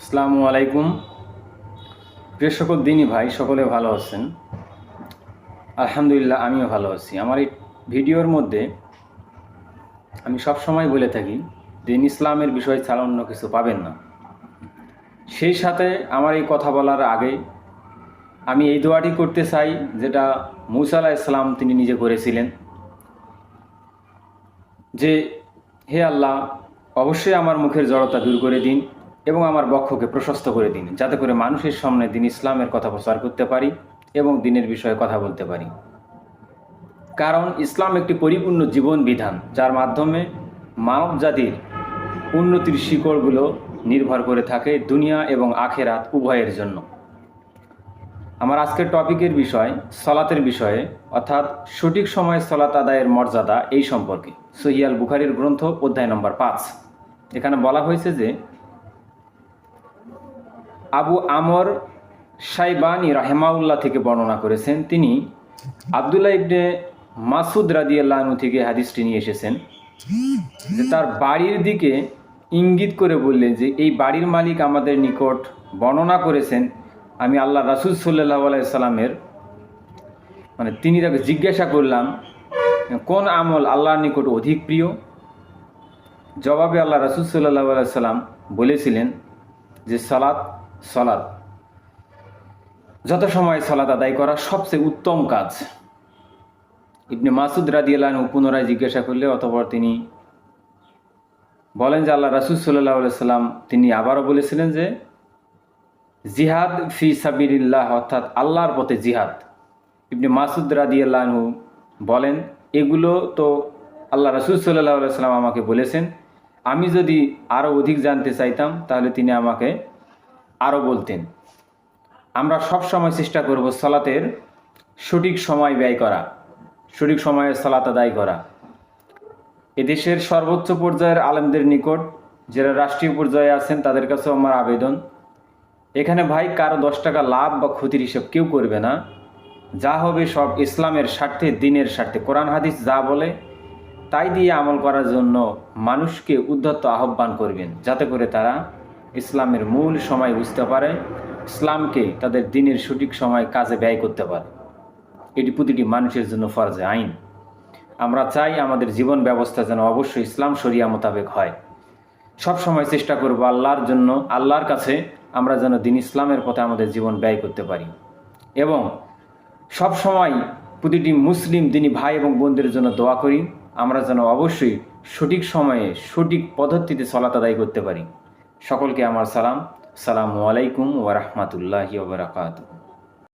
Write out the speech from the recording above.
আসসালামু আলাইকুম। প্রিয় সকল দিনই ভাই, সকলে ভালো আছেন? আলহামদুলিল্লাহ, আমিও ভালো আছি। আমার এই ভিডিওর মধ্যে আমি সব সময় বলে থাকি, দিন ইসলামের বিষয় ছাড়া অন্য কিছু পাবেন না। সেই সাথে আমার এই কথা বলার আগে আমি এই দোয়াটি করতে চাই, যেটা মুসা আলাইহিস সালাম তিনি নিজে করেছিলেন, যে হে আল্লাহ, অবশ্যই আমার মুখের জড়তা দূর করে দিন এবং আমার বক্ষকে প্রশস্ত করে দিন, যাতে করে মানুষের সামনে দিন ইসলামের কথা প্রচার করতে পারি এবং দিনের বিষয়ে কথা বলতে পারি। কারণ ইসলাম একটি পরিপূর্ণ জীবন বিধান, যার মাধ্যমে মানব জাতির উন্নতির শিকড়গুলো নির্ভর করে থাকে দুনিয়া এবং আখেরাত উভয়ের জন্য। আমার আজকের টপিকের বিষয় সলাতের বিষয়ে, অর্থাৎ সঠিক সময়ে সলাত আদায়ের মর্যাদা এই সম্পর্কে। সহিহ আল বুখারীর গ্রন্থ অধ্যায় নম্বর 5। এখানে বলা হয়েছে যে আবু আমর শাইবানী রাহেমাউল্লাহ থেকে বর্ণনা করেছেন, তিনি আব্দুল্লাহ ইবনে মাসুদ রাদিয়াল্লাহু আনহু থেকে হাদিসটি নিয়ে এসেছেন, যে তার বাড়ির দিকে ইঙ্গিত করে বললেন যে এই বাড়ির মালিক আমাদের নিকট বর্ণনা করেছেন, আমি আল্লাহ রাসূল সাল্লাল্লাহু আলাইহি সাল্লামের তিনি তাকে জিজ্ঞাসা করলাম, কোন আমল আল্লাহর নিকট অধিক প্রিয়? জবাবে আল্লাহ রাসূল সাল্লাল্লাহু আলাইহি সাল্লাম বলেছিলেন যে সলাৎ, যত সময় সলাৎ আদায় করা সবচেয়ে উত্তম কাজ। ইবনে মাসুদ রাদিয়াল্লাহু আনহু পুনরায় জিজ্ঞাসা করলে অতঃপর তিনি বলেন যে আল্লাহ রাসূল সাল্লাল্লাহু আলাইহি সাল্লাম তিনি আবারও বলেছিলেন যে জিহাদ ফি সাবিলিল্লাহ, অর্থাৎ আল্লাহর পথে জিহাদ। ইবনে মাসুদ রাদিয়াল্লাহু আনহু বলেন, এগুলো তো আল্লাহ রাসূল সাল্লাল্লাহু আলাইহি সাল্লাম আমাকে বলেছেন, আমি যদি আরও অধিক জানতে চাইতাম তাহলে তিনি আমাকে আরও বলতেন। আমরা সব সময় চেষ্টা করব সালাতের সঠিক সময় ব্যয় করা, সঠিক সময়ে সালাত আদায় করা। এদেশের সর্বোচ্চ পর্যায়ের আলেমদের নিকট, যারা রাষ্ট্রীয় পর্যায়ে আছেন, তাদের কাছেও আমার আবেদন, এখানে ভাই কারো 10 টাকা লাভ বা ক্ষতির হিসাব কেউ করবে না। যা হবে সব ইসলামের স্বার্থে, দিনের স্বার্থে। কোরআন হাদিস যা বলে তাই দিয়ে আমল করার জন্য মানুষকে উদ্ধত আহ্বান করবেন, যাতে করে তারা ইসলামের মূল সময় বুঝতে পারে, ইসলামকে তাদের দিনের সঠিক সময় কাজে ব্যয় করতে পারে। এটি প্রতিটি মানুষের জন্য ফরজে আইন। আমরা চাই আমাদের জীবন ব্যবস্থা যেন অবশ্যই ইসলাম শরিয়া মোতাবেক হয়। সব সময় চেষ্টা করব আল্লাহর জন্য, আল্লাহর কাছে আমরা যেন দিন ইসলামের পথে আমাদের জীবন ব্যয় করতে পারি, এবং সব সময় প্রতিটি মুসলিম দিনী ভাই এবং বোনদের জন্য দোয়া করি, আমরা যেন অবশ্যই সঠিক সময়ে সঠিক পদ্ধতিতে সালাত আদায় করতে পারি। সকলকে আমার সালাম। আসসালামু আলাইকুম ওয়া রাহমাতুল্লাহি ওয়া বারাকাতুহু।